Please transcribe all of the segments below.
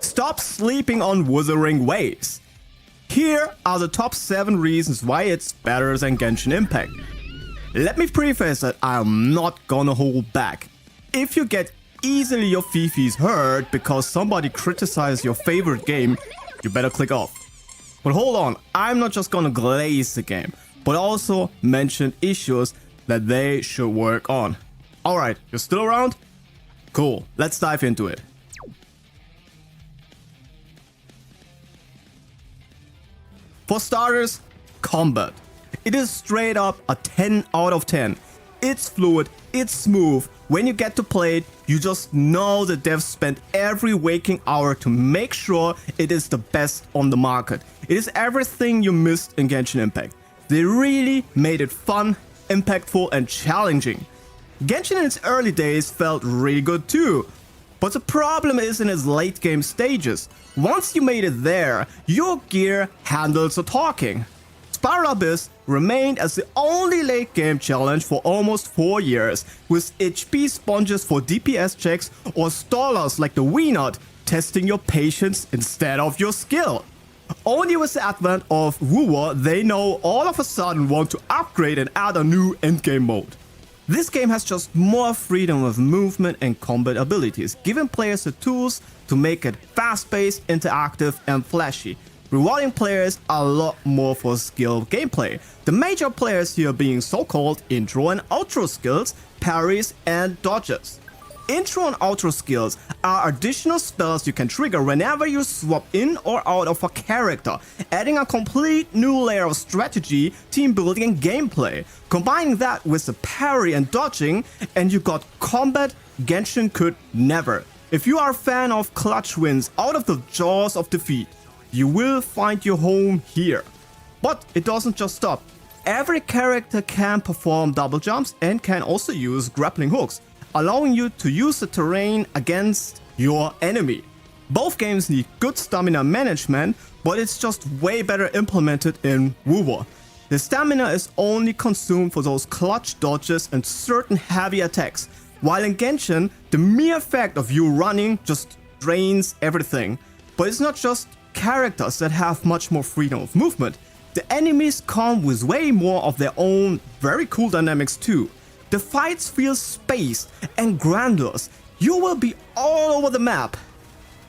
Stop sleeping on Wuthering Waves. Here are the top 7 reasons why it's better than Genshin Impact. Let me preface that I'm not gonna hold back. If you get easily your fifis hurt because somebody criticizes your favorite game, you better click off. But hold on, I'm not just gonna glaze the game, but also mention issues that they should work on. Alright, you're still around? Cool, let's dive into it. For starters, combat. It is straight up a 10 out of 10. It's fluid, it's smooth. When you get to play it, you just know the devs spent every waking hour to make sure it is the best on the market. It is everything you missed in Genshin Impact. They really made it fun, impactful and challenging. Genshin in its early days felt really good too. But the problem is in its late game stages. Once you made it there, your gear handles the talking. Spiral Abyss remained as the only late game challenge for almost 4 years, with HP sponges for DPS checks or stallers like the Weenot testing your patience instead of your skill. Only with the advent of Wooer, they now all of a sudden want to upgrade and add a new endgame mode. This game has just more freedom of movement and combat abilities, giving players the tools to make it fast-paced, interactive and flashy, rewarding players a lot more for skill gameplay. The major players here being so-called intro and outro skills, parries and dodges. Intro and outro skills are additional spells you can trigger whenever you swap in or out of a character, adding a complete new layer of strategy, team building and gameplay. Combining that with the parry and dodging, and you got combat Genshin could never. If you are a fan of clutch wins out of the jaws of defeat, you will find your home here. But it doesn't just stop. Every character can perform double jumps and can also use grappling hooks, allowing you to use the terrain against your enemy. Both games need good stamina management, but it's just way better implemented in Wooer. The stamina is only consumed for those clutch dodges and certain heavy attacks, while in Genshin, the mere fact of you running just drains everything. But it's not just characters that have much more freedom of movement. The enemies come with way more of their own very cool dynamics too. The fights feel spaced and grandiose. You will be all over the map.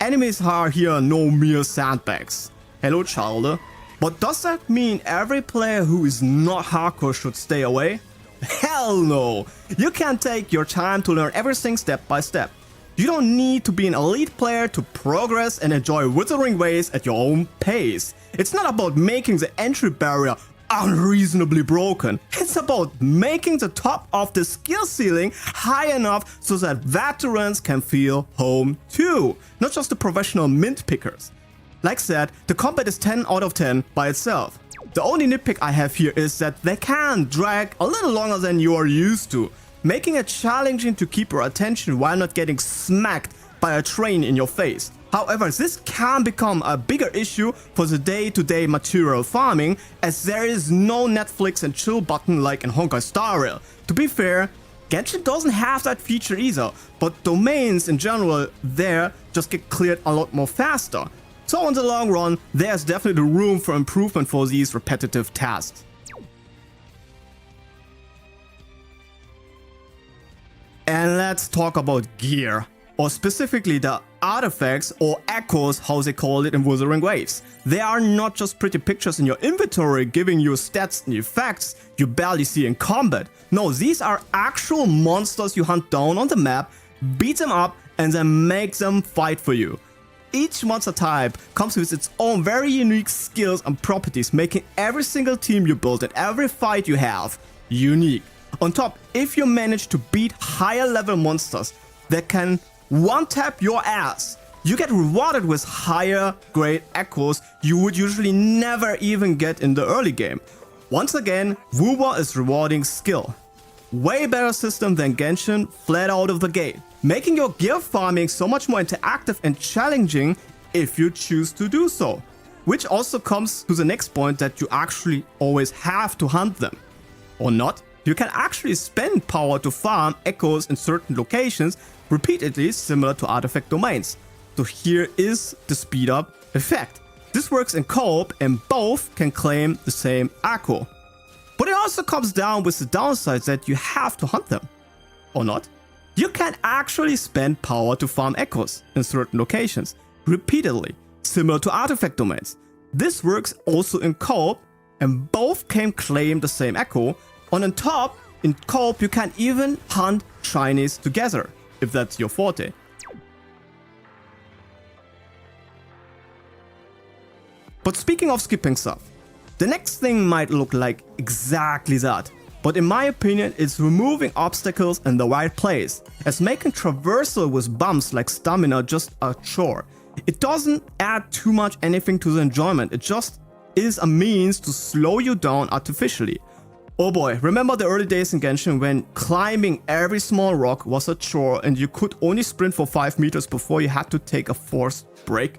Enemies are here no mere sandbags. Hello child. But does that mean every player who is not hardcore should stay away? Hell no! You can take your time to learn everything step by step. You don't need to be an elite player to progress and enjoy Wuthering Waves at your own pace. It's not about making the entry barrier unreasonably broken. It's about making the top of the skill ceiling high enough so that veterans can feel home too, not just the professional mint pickers. Like said, the combat is 10 out of 10 by itself. The only nitpick I have here is that they can drag a little longer than you are used to, making it challenging to keep your attention while not getting smacked by a train in your face. However, this can become a bigger issue for the day-to-day material farming, as there is no Netflix and chill button like in Honkai Star Rail. To be fair, Genshin doesn't have that feature either, but domains in general there just get cleared a lot more faster. So in the long run, there's definitely room for improvement for these repetitive tasks. And let's talk about gear, or specifically the artifacts or echoes, how they call it in Wuthering Waves. They are not just pretty pictures in your inventory giving you stats and effects you barely see in combat. No, these are actual monsters you hunt down on the map, beat them up and then make them fight for you. Each monster type comes with its own very unique skills and properties, making every single team you build and every fight you have unique. On top, if you manage to beat higher level monsters that can one-tap your ass, you get rewarded with higher grade echoes you would usually never even get in the early game. Once again, Wooer is rewarding skill. Way better system than Genshin flat out of the gate, making your gear farming so much more interactive and challenging if you choose to do so. Which also comes to the next point, that you actually always have to hunt them. Or not. You can actually spend power to farm echoes in certain locations repeatedly, similar to artifact domains. So here is the speed up effect. This works in co-op and both can claim the same echo. But it also comes down with the downsides that you have to hunt them. Or not. You can actually spend power to farm echoes in certain locations, repeatedly, similar to artifact domains. This works also in co-op and both can claim the same echo. And on top, in co-op you can even hunt shinies together, if that's your forte. But speaking of skipping stuff, the next thing might look like exactly that. But in my opinion, it's removing obstacles in the right place, as making traversal with bumps like stamina just a chore. It doesn't add too much anything to the enjoyment, it just is a means to slow you down artificially. Oh boy, remember the early days in Genshin when climbing every small rock was a chore and you could only sprint for 5 meters before you had to take a forced break?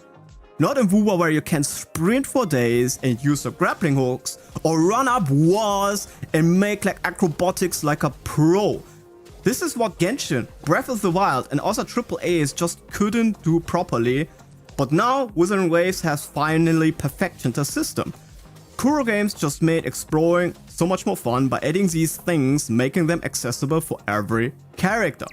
Not in WoW where you can sprint for days and use the grappling hooks or run up walls and make like acrobatics like a pro. This is what Genshin, Breath of the Wild and other AAAs just couldn't do properly. But now Wuthering has finally perfected the system. Kuro games just made exploring so much more fun by adding these things, making them accessible for every character.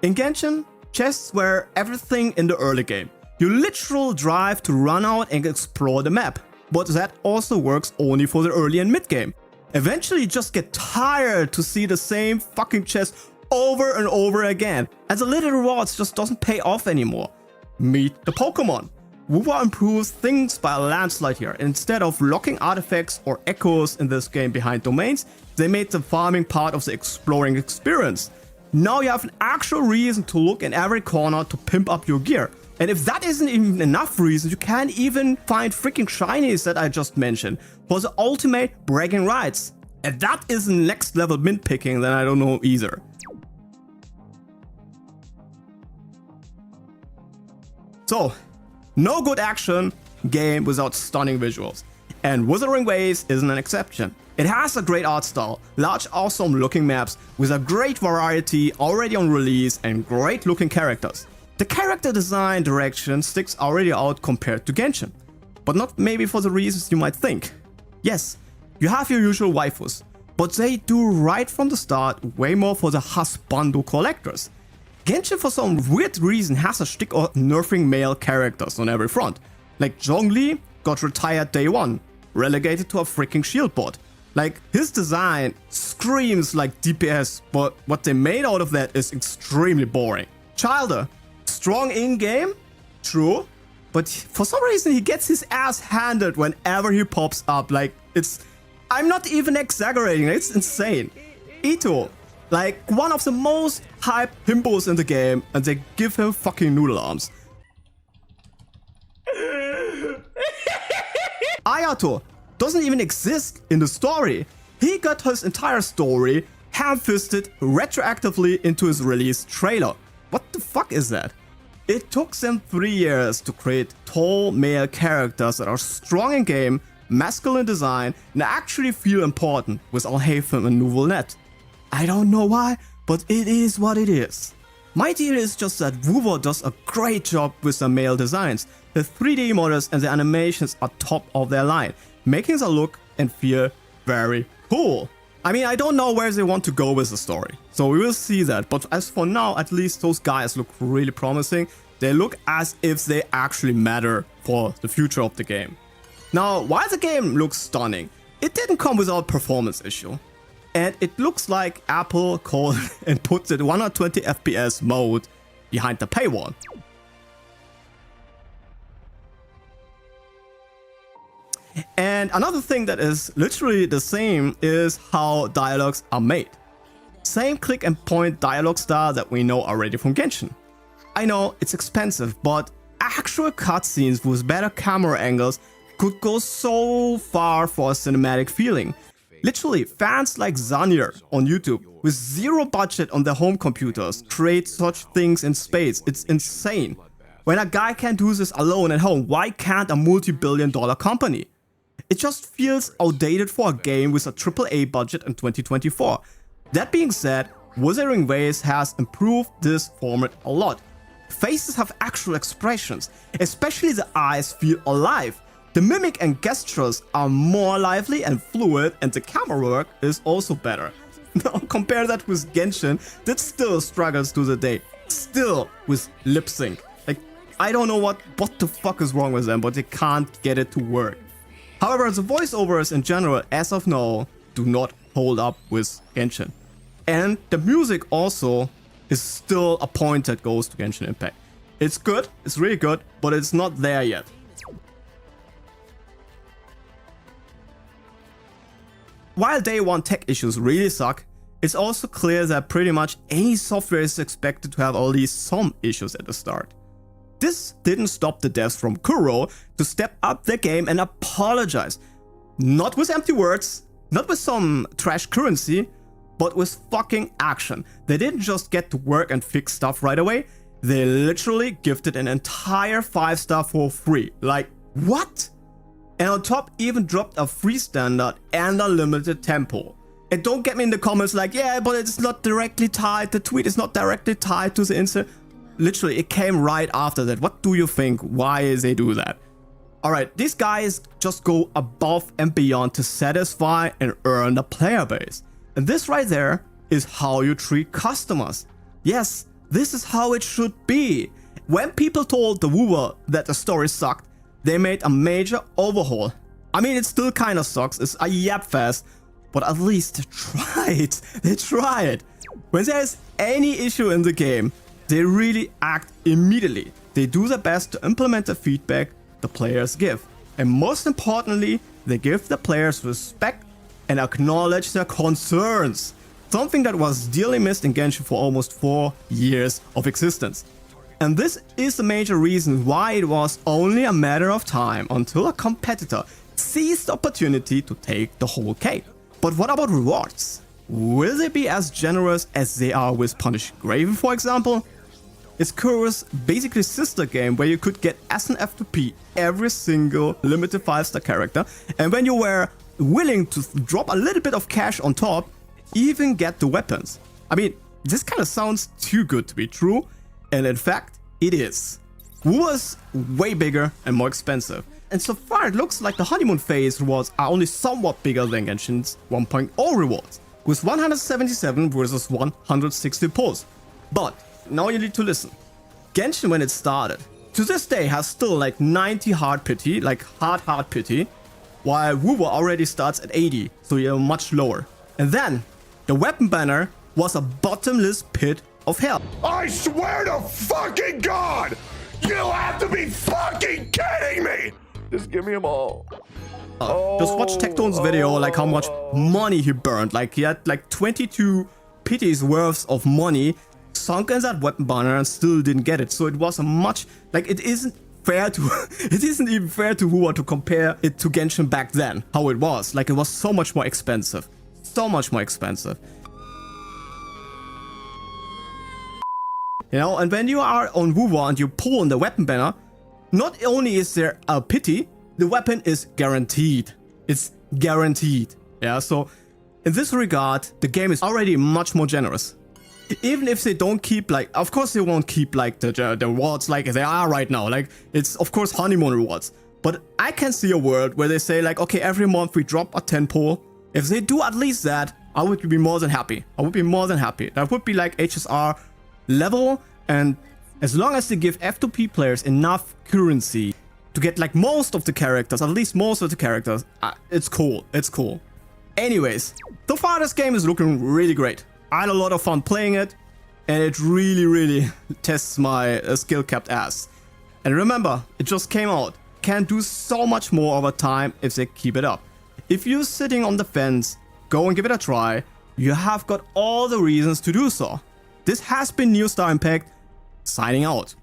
In Genshin, chests were everything in the early game. You literal drive to run out and explore the map. But that also works only for the early and mid game. Eventually you just get tired to see the same fucking chest over and over again. And the little rewards just doesn't pay off anymore. Meet the Pokemon. WoW improves things by a landslide here. Instead of locking artifacts or echoes in this game behind domains, they made the farming part of the exploring experience. Now you have an actual reason to look in every corner to pimp up your gear. And if that isn't even enough reason, you can even find freaking shinies that I just mentioned for the ultimate bragging rights. And that isn't next level mint picking, then I don't know either. So, no good action game without stunning visuals. And Wuthering Waves isn't an exception. It has a great art style, large awesome looking maps with a great variety already on release and great looking characters. The character design direction sticks already out compared to Genshin, but not maybe for the reasons you might think. Yes, you have your usual waifus, but they do right from the start way more for the Husbando collectors. Genshin for some weird reason has a shtick of nerfing male characters on every front. Like Zhongli got retired day 1, relegated to a freaking shield bot. Like, his design screams like DPS, but what they made out of that is extremely boring. Childer, strong in-game, true, but for some reason he gets his ass handed whenever he pops up. Like, I'm not even exaggerating, it's insane. Ito, like one of the most hyped himbos in the game, and they give him fucking noodle arms. Ayato doesn't even exist in the story. He got his entire story ham-fisted retroactively into his release trailer. What the fuck is that? It took them 3 years to create tall male characters that are strong in game, masculine design, and actually feel important with Alhaitham and Nouveau Net. I don't know why, but it is what it is. My deal is just that WoW does a great job with the male designs. The 3D models and the animations are top of their line, making the look and feel very cool. I mean, I don't know where they want to go with the story, so we will see that, but as for now, at least those guys look really promising. They look as if they actually matter for the future of the game. Now, while the game looks stunning, it didn't come without performance issue. And it looks like Apple called and put the 120 FPS mode behind the paywall. And another thing that is literally the same is how dialogues are made. Same click and point dialogue style that we know already from Genshin. I know it's expensive, but actual cutscenes with better camera angles could go so far for a cinematic feeling. Literally, fans like Zanier on YouTube, with zero budget on their home computers, create such things in space. It's insane. When a guy can do this alone at home, why can't a multi-billion-dollar company? It just feels outdated for a game with a AAA budget in 2024. That being said, Wuthering Waves has improved this format a lot. Faces have actual expressions, especially the eyes feel alive. The mimic and gestures are more lively and fluid, and the camera work is also better. Now compare that with Genshin, that still struggles to the day. Still with lip sync. Like, I don't know what the fuck is wrong with them, but they can't get it to work. However, the voiceovers in general, as of now, do not hold up with Genshin. And the music also is still a point that goes to Genshin Impact. It's good, it's really good, but it's not there yet. While day one tech issues really suck, it's also clear that pretty much any software is expected to have at least some issues at the start. This didn't stop the devs from Kuro to step up their game and apologize. Not with empty words, not with some trash currency, but with fucking action. They didn't just get to work and fix stuff right away, they literally gifted an entire 5-star for free. Like, what? And on top even dropped a free standard and a limited tempo. And don't get me in the comments like, yeah, but it's not directly tied, the tweet is not directly tied to the insert. Literally, it came right after that. What do you think? Why they do that? Alright, these guys just go above and beyond to satisfy and earn the player base. And this right there is how you treat customers. Yes, this is how it should be. When people told the viewer that the story sucked, they made a major overhaul. I mean, it still kind of sucks, it's a yap fest, but at least they tried. They tried. When there is any issue in the game, they really act immediately. They do their best to implement the feedback the players give. And most importantly, they give the players respect and acknowledge their concerns. Something that was dearly missed in Genshin for almost 4 years of existence. And this is the major reason why it was only a matter of time until a competitor seized the opportunity to take the whole cake. But what about rewards? Will they be as generous as they are with Punished Graven, for example? It's Kuro's basically sister game where you could get as an F2P every single limited 5-star character, and when you were willing to drop a little bit of cash on top, even get the weapons. I mean, this kind of sounds too good to be true, and in fact, it is. Wu was way bigger and more expensive, and so far it looks like the honeymoon phase rewards are only somewhat bigger than Genshin's 1.0 rewards, with 177 versus 160 pulls. But now you need to listen. Genshin, when it started, to this day has still like 90 hard pity, like hard pity, while WoW already starts at 80, so you're much lower. And then, the weapon banner was a bottomless pit of hell. I swear to fucking God! You have to be fucking kidding me! Just give me them all. Just watch Tecton's video, like how much money he burned. Like he had like 22 pities worth of money sunk in that weapon banner and still didn't get it. So it was a much, like, it isn't fair to it isn't even fair to Hua to compare it to Genshin back then, how it was. Like, it was so much more expensive. So much more expensive. You know, and when you are on WoW and you pull on the weapon banner, not only is there a pity, the weapon is guaranteed. It's guaranteed. Yeah, so in this regard, the game is already much more generous. Even if they don't keep, like, of course they won't keep like the rewards like they are right now. Like, it's of course honeymoon rewards. But I can see a world where they say like, okay, every month we drop a 10 pull. If they do at least that, I would be more than happy. I would be more than happy. That would be like HSR level, and as long as they give F2P players enough currency to get like most of the characters, at least most of the characters, it's cool. It's cool. Anyways, so far this game is looking really great. I had a lot of fun playing it, and it really tests my skill-capped ass. And remember, it just came out. Can do so much more over time if they keep it up. If you're sitting on the fence, go and give it a try. You have got all the reasons to do so. This has been New Star Impact, signing out.